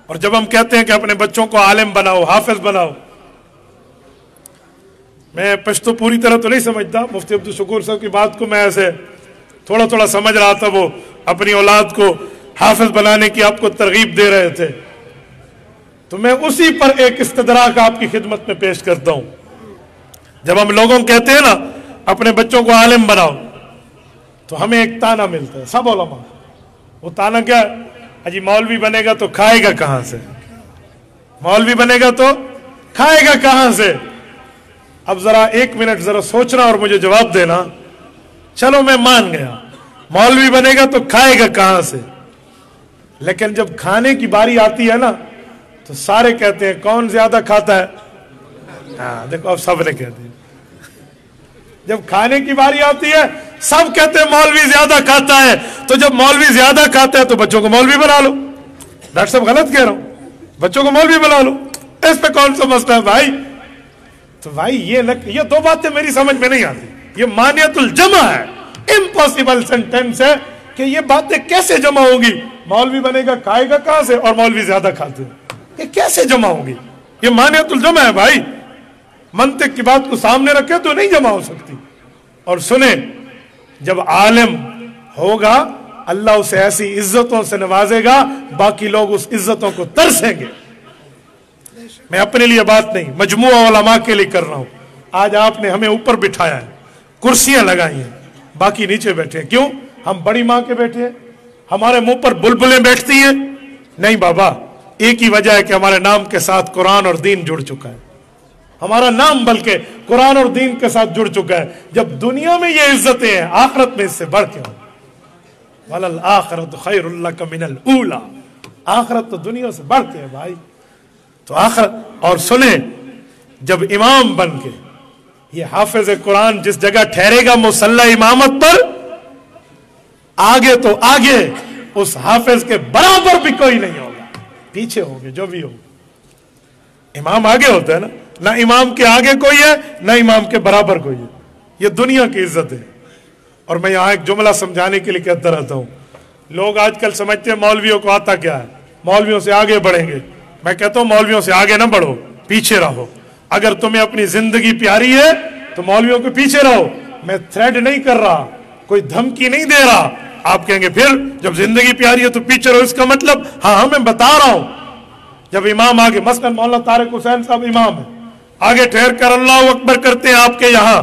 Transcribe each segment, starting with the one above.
اور جب ہم کہتے ہیں کہ اپنے بچوں کو عالم بناؤ، حافظ بناؤ، میں پشتو پوری طرح تو نہیں سمجھتا، مفتی عبدالشکور صاحب کی بات کو میں ایسے تھوڑا تھوڑا سمجھ رہا تھا، وہ اپنی اولاد کو حافظ بنانے کی آپ کو ترغیب دے رہے تھے، تو میں اسی پر ایک استدراک آپ کی خدمت میں پیش کرتا ہوں۔ جب ہم لوگوں کہتے ہیں نا اپنے بچوں کو عالم بناؤ، تو ہمیں ایک تانا ملتا ہے سب علماء، وہ تانا کیا ہے؟ اجی مولوی بنے گا تو کھائے گا کہاں سے؟ مولوی بنے گا تو کھائے گا کہاں سے؟ اب ذرا ایک منٹ ذرا سوچنا اور مجھے جواب دینا۔ چلو میں مان گیا مولوی بنے گا تو کھائے گا کہاں سے، لیکن جب کھانے کی باری آتی ہے نا تو سارے کہتے ہیں کون زیادہ کھاتا ہے؟ ہاں دیکھو اب سب نے کہہ دیا، جب کھانے کی باری آتی ہے سب کہتے ہیں مولوی زیادہ کھاتا ہے، تو جب مولوی زیادہ کھاتا ہے تو بچوں کو مولوی بنا لو۔ ڈاکٹر صاحب غلط کہہ رہا ہوں؟ بچوں کو مولوی بنا لو، اس پہ کون سا مسئلہ ہے بھائی؟ تو بھائی یہ دو باتیں میری سمجھ میں نہیں آتی، یہ مانیت الجمع ہے، امپاسبل سینٹینس ہے کہ یہ باتیں کیسے جمع ہوگی؟ مولوی بنے گا کھائے گا کہاں سے اور مولوی زیادہ کھاتے ہیں، یہ کیسے جمع ہوگی؟ یہ مانیت الجمع ہے بھائی، منطق کی بات کو سامنے رکھے تو نہیں جمع ہو سکتی۔ اور سنیں، جب عالم ہوگا اللہ اسے ایسی عزتوں سے نوازے گا باقی لوگ اس عزتوں کو ترسیں گے۔ میں اپنے لیے بات نہیں، مجموعہ علماء کے لیے کر رہا ہوں۔ آج آپ نے ہمیں اوپر بٹھایا ہے، کرسیاں لگائی ہیں، باقی نیچے بیٹھے ہیں، کیوں؟ ہم بڑی ماں کے بیٹھے ہیں، ہمارے منہ پر بلبلیں بیٹھتی ہیں؟ نہیں بابا، ایک ہی وجہ ہے کہ ہمارے نام کے ساتھ قرآن اور دین جڑ چکا ہے، ہمارا نام بلکہ قرآن اور دین کے ساتھ جڑ چکا ہے۔ جب دنیا میں یہ عزتیں ہیں، آخرت میں اس سے بڑھ کے ہوں۔ وَلَلْآخِرَةُ خَيْرٌ لَكَ مِنَ الْأُولَى، آخرت تو دنیا سے بڑھ کے ہے بھائی۔ تو آخرت، اور سنیں، جب امام بن کے یہ حافظ قرآن جس جگہ ٹھہرے گا مصلی امامت پر، آگے تو آگے اس حافظ کے برابر بھی کوئی نہیں ہوگا، پیچھے ہوگے جو بھی ہوگا۔ امام آگے ہوتا ہے نا، نہ امام کے آگے کوئی ہے نہ امام کے برابر کوئی ہے، یہ دنیا کی عزت ہے۔ اور میں یہاں ایک جملہ سمجھانے کے لیے کہتا رہتا ہوں، لوگ آج کل سمجھتے ہیں مولویوں کو آتا کیا ہے، مولویوں سے آگے بڑھیں گے۔ میں کہتا ہوں مولویوں سے آگے نہ بڑھو، پیچھے رہو۔ اگر تمہیں اپنی زندگی پیاری ہے تو مولویوں کے پیچھے رہو۔ میں تھریڈ نہیں کر رہا، کوئی دھمکی نہیں دے رہا۔ آپ کہیں گے پھر جب زندگی پیاری ہے تو پیچھے رہو، اس کا مطلب؟ ہاں میں بتا رہا ہوں، جب امام آگے، مثلا مولانا طارق حسین صاحب امام ہے، آگے ٹھہر کر اللہ اکبر کرتے ہیں آپ کے یہاں،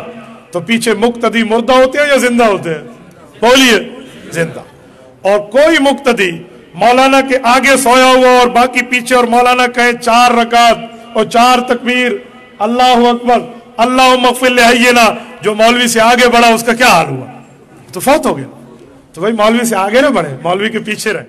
تو پیچھے مقتدی مردہ ہوتے ہیں یا زندہ ہوتے ہیں؟ بولیے، زندہ۔ اور کوئی مقتدی مولانا کے آگے سویا ہوا اور باقی پیچھے، اور مولانا کہے 4 رکعت اور 4 تکبیر، اللہ اکبر، اللہم اغفر لحینا، جو مولوی سے آگے بڑھا اس کا کیا حال ہوا؟ تو فوت ہو گیا۔ تو بھائی مولوی سے آگے نہ بڑھے، مولوی کے پیچھے رہے۔